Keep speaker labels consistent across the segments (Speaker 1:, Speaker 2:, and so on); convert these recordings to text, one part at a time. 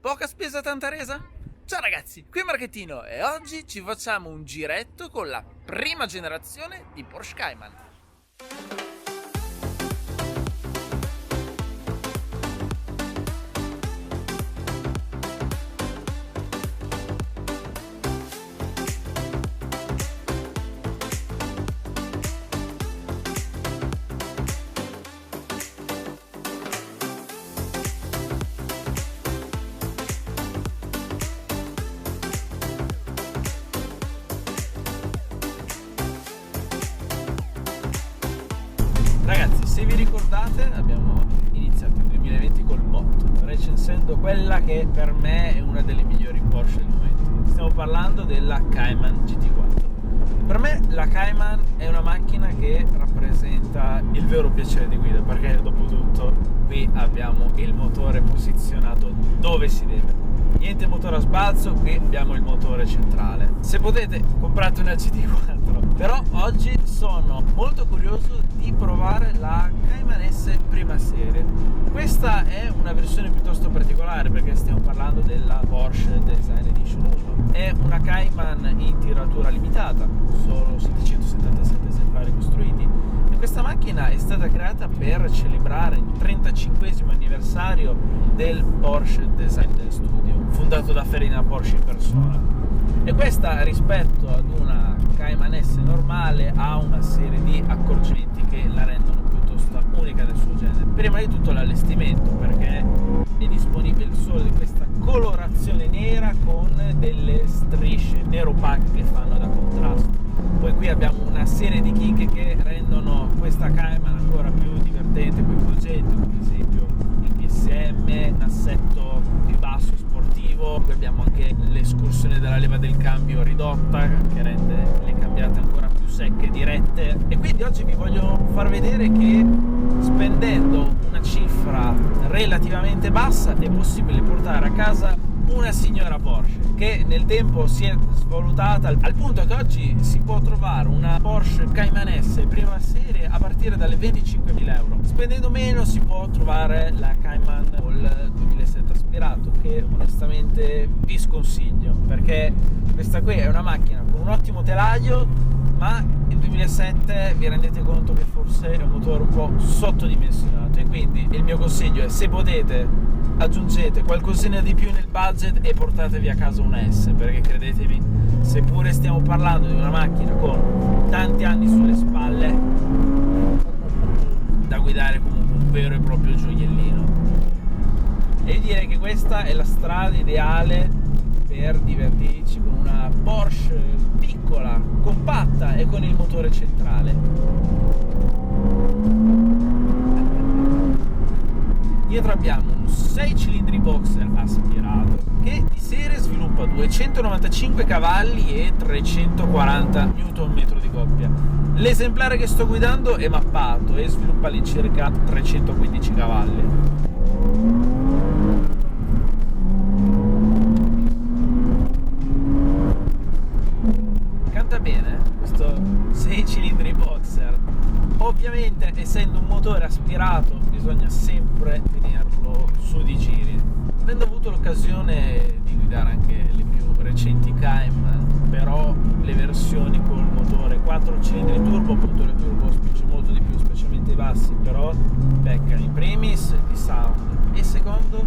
Speaker 1: Poca spesa, tanta resa? Ciao ragazzi, qui è Marchettino e oggi ci facciamo un giretto con la prima generazione di Porsche Cayman. Ragazzi, se vi ricordate, abbiamo iniziato il 2020 col botto, recensendo quella che per me è una delle migliori Porsche del momento. Stiamo parlando della Cayman GT4. Per me la Cayman è una macchina che rappresenta il vero piacere di guida, perché dopo tutto qui abbiamo il motore posizionato dove si deve. Niente motore a sbalzo, qui abbiamo il motore centrale. Se potete, comprate una GT4. Però oggi sono molto curioso di provare la Cayman S prima serie. Questa è una versione piuttosto particolare perché stiamo parlando della Porsche Design Edition 1. È una Cayman in tiratura limitata, solo 777 esemplari costruiti. E questa macchina è stata creata per celebrare il 35esimo anniversario del Porsche Design Studio, fondato da Ferdinand Porsche in persona. E questa, rispetto ad una Cayman S normale, ha una serie di accorgimenti che la rendono piuttosto unica nel suo genere. Prima di tutto l'allestimento, perché è disponibile solo di questa colorazione nera con delle strisce nero opache che fanno da contrasto. Poi qui abbiamo una serie di chicche che rendono questa Cayman ancora più divertente, coinvolgente, come ad esempio il PSM, un assetto ribasso sportivo. Qui abbiamo anche l'escursione della leva del cambio ridotta che rende le cambiate ancora più secche e dirette. E quindi oggi vi voglio far vedere che spendendo una cifra relativamente bassa è possibile portare a casa una signora Porsche che nel tempo si è svalutata al punto che oggi si può trovare una Porsche Cayman S prima serie a partire dalle 25.000 euro. Spendendo meno si può trovare la Cayman Col 2007 aspirato, che onestamente vi sconsiglio perché questa qui è una macchina con un ottimo telaio, ma il 2007 vi rendete conto che forse è un motore un po' sottodimensionato, e quindi il mio consiglio è, se potete, aggiungete qualcosina di più nel budget e portatevi a casa una S, perché credetemi, seppure stiamo parlando di una macchina con tanti anni sulle spalle, da guidare comunque un vero e proprio gioiellino. E direi che questa è la strada ideale per divertirci con una Porsche piccola, compatta e con il motore centrale. Dietro abbiamo un 6 cilindri boxer aspirato che di serie sviluppa 295 cavalli e 340 Nm di coppia. L'esemplare che sto guidando è mappato e sviluppa all'incirca 315 cavalli. Canta bene questo 6 cilindri boxer. Ovviamente, essendo un motore aspirato, bisogna sempre tenerlo su di giri. Avendo avuto l'occasione di guidare anche le più recenti Cayman, però le versioni col motore 4 cilindri turbo, il motore turbo spinge molto di più, specialmente i bassi, però peccano in primis di sound e secondo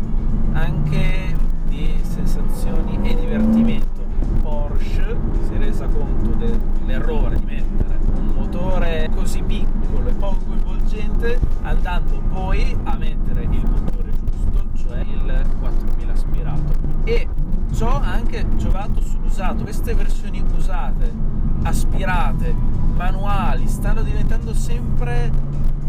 Speaker 1: anche di sensazioni e divertimento. Porsche si è resa conto dell'errore di mettere un motore così piccolo e poco coinvolgente, andando poi a mettere il motore giusto, cioè il 4000 aspirato. E ciò ha anche giovato sull'usato. Queste versioni usate, aspirate, manuali, stanno diventando sempre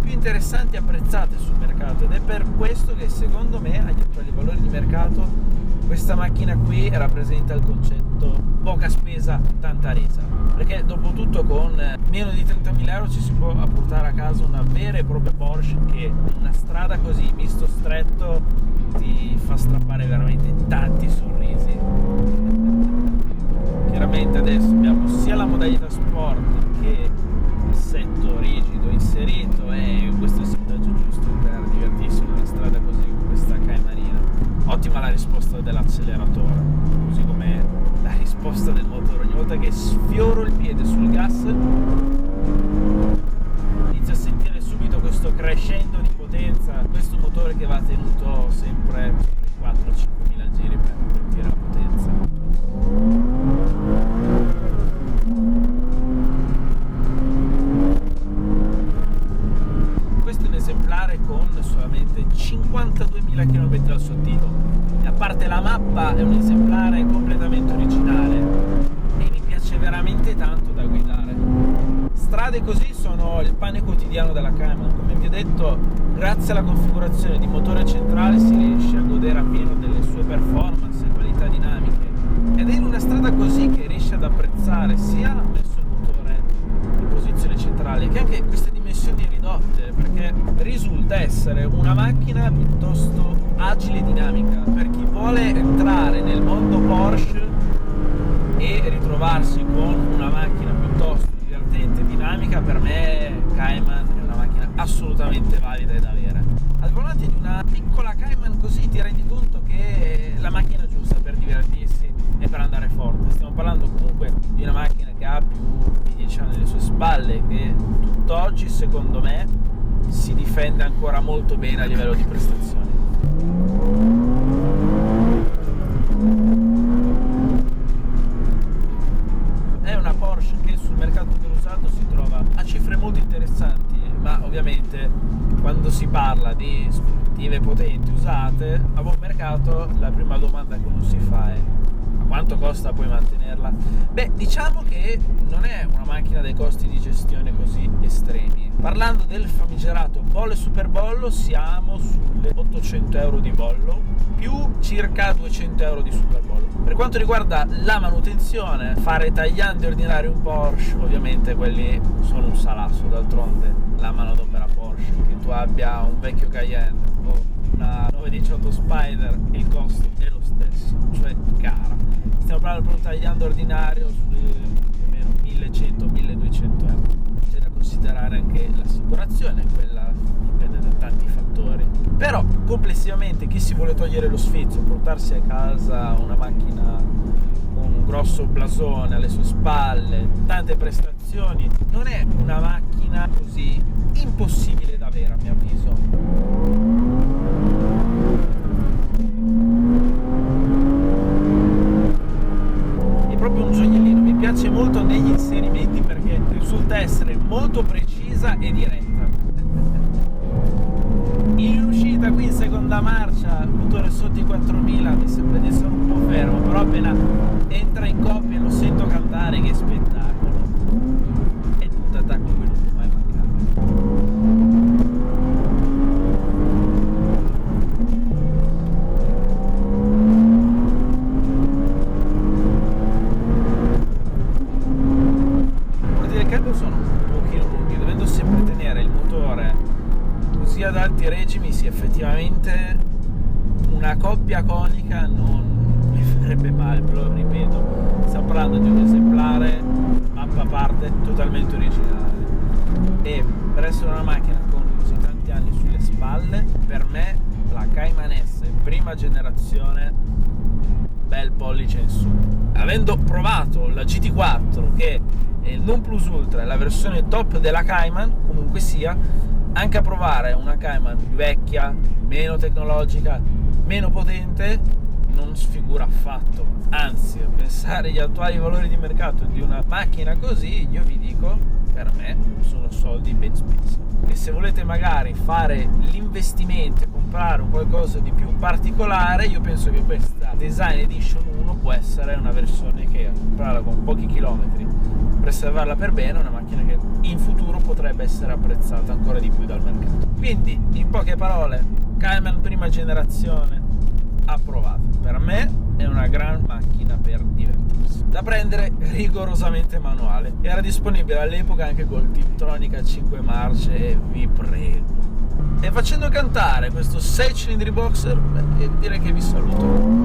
Speaker 1: più interessanti e apprezzate sul mercato, ed è per questo che secondo me agli attuali valori di mercato questa macchina qui rappresenta il concetto poca spesa, tanta resa, perché dopo tutto con meno di 30.000 euro ci si può portare a casa una vera e propria Porsche che in una strada così misto stretto ti fa strappare veramente tanti sorrisi. Chiaramente adesso abbiamo sia la modalità sport che l'assetto rigido inserito, e questo è il settaggio giusto per divertirsi in una strada così con questa Caymanina. Ottimo bellissima la risposta dell'acceleratore, così come la risposta del motore. Ogni volta che sfioro il piede sul gas inizio a sentire subito questo crescendo di potenza, questo motore che va tenuto sempre i 4-5 mila giri per capire la potenza. Questo è un esemplare con solamente 52.000 km al suo attivo, e a parte la mappa è un esemplare completamente originale e mi piace veramente tanto da guidare. Strade così sono il pane quotidiano della Cayman. Come vi ho detto, grazie alla configurazione di motore centrale si riesce a godere appieno delle sue performance e qualità dinamiche, ed è in una strada così che riesce ad apprezzare sia messo il motore in posizione centrale che anche queste dimensioni ridotte, perché risulta essere una macchina piuttosto agile e dinamica. Per chi vuole entrare nel mondo Porsche e ritrovarsi con una macchina piuttosto divertente e dinamica, per me Cayman è una macchina assolutamente valida e da avere. Al volante di una piccola Cayman così ti rendi conto che è la macchina giusta per divertirsi e per andare forte. Stiamo parlando comunque di una macchina che ha più di 10 anni alle sue spalle, che tutt'oggi secondo me si difende ancora molto bene a livello di prestazioni. È una Porsche che sul mercato dell'usato si trova a cifre molto interessanti, ma ovviamente quando si parla di sportive potenti usate a buon mercato, la prima domanda che uno si fa è: ma quanto costa poi mantenerla? Beh, diciamo che non è una macchina dai costi di gestione così estremi. Parlando del famigerato bollo e super bollo, siamo sulle 800 euro di bollo più circa 200 euro di super bollo. Per quanto riguarda la manutenzione, fare tagliandi ordinari un Porsche, ovviamente quelli sono un salasso. D'altronde la manodopera Porsche, che tu abbia un vecchio Cayenne o una 918 Spider, il costo è lo stesso, cioè cara. Stiamo parlando per un tagliando ordinario su più o meno 1100-1200 euro. C'è da considerare anche l'assicurazione, quella dipende da tanti fattori. Però complessivamente chi si vuole togliere lo sfizio, portarsi a casa una macchina con un grosso blasone alle sue spalle, tante prestazioni, non è una macchina così impossibile da avere, a mio avviso. Proprio un gioiellino, mi piace molto negli inserimenti perché risulta essere molto precisa e diretta. In uscita qui in seconda marcia, motore sotto i 4000, mi sembra di essere un po' fermo, però appena entra in coppia lo sento cantare, che spettacolo. E tutto attacco che non può mai mancare. Sono un pochino lunghi, dovendo sempre tenere il motore così ad alti regimi, sì, effettivamente una coppia conica non mi farebbe male, però ripeto, stiamo parlando di un esemplare mappa parte totalmente originale, e per essere una macchina con così tanti anni sulle spalle, per me la Cayman S prima generazione bel pollice in su. Avendo provato la GT4, che è il non plus ultra, la versione top della Cayman, comunque sia, anche a provare una Cayman più vecchia, meno tecnologica, meno potente, non sfigura affatto. Anzi, a pensare agli attuali valori di mercato di una macchina così, io vi dico, per me sono soldi ben spesi. E se volete magari fare l'investimento e comprare un qualcosa di più particolare, io penso che questa Design Edition 1 può essere una versione che, a comprarla con pochi chilometri, preservarla per bene, è una macchina che in futuro potrebbe essere apprezzata ancora di più dal mercato. Quindi, in poche parole, Cayman prima generazione approvata. Per me è una gran macchina per divertirsi, da prendere rigorosamente manuale. Era disponibile all'epoca anche col Tiptronic a 5 marce e vi prego. E facendo cantare questo 6 cilindri boxer, direi che vi saluto.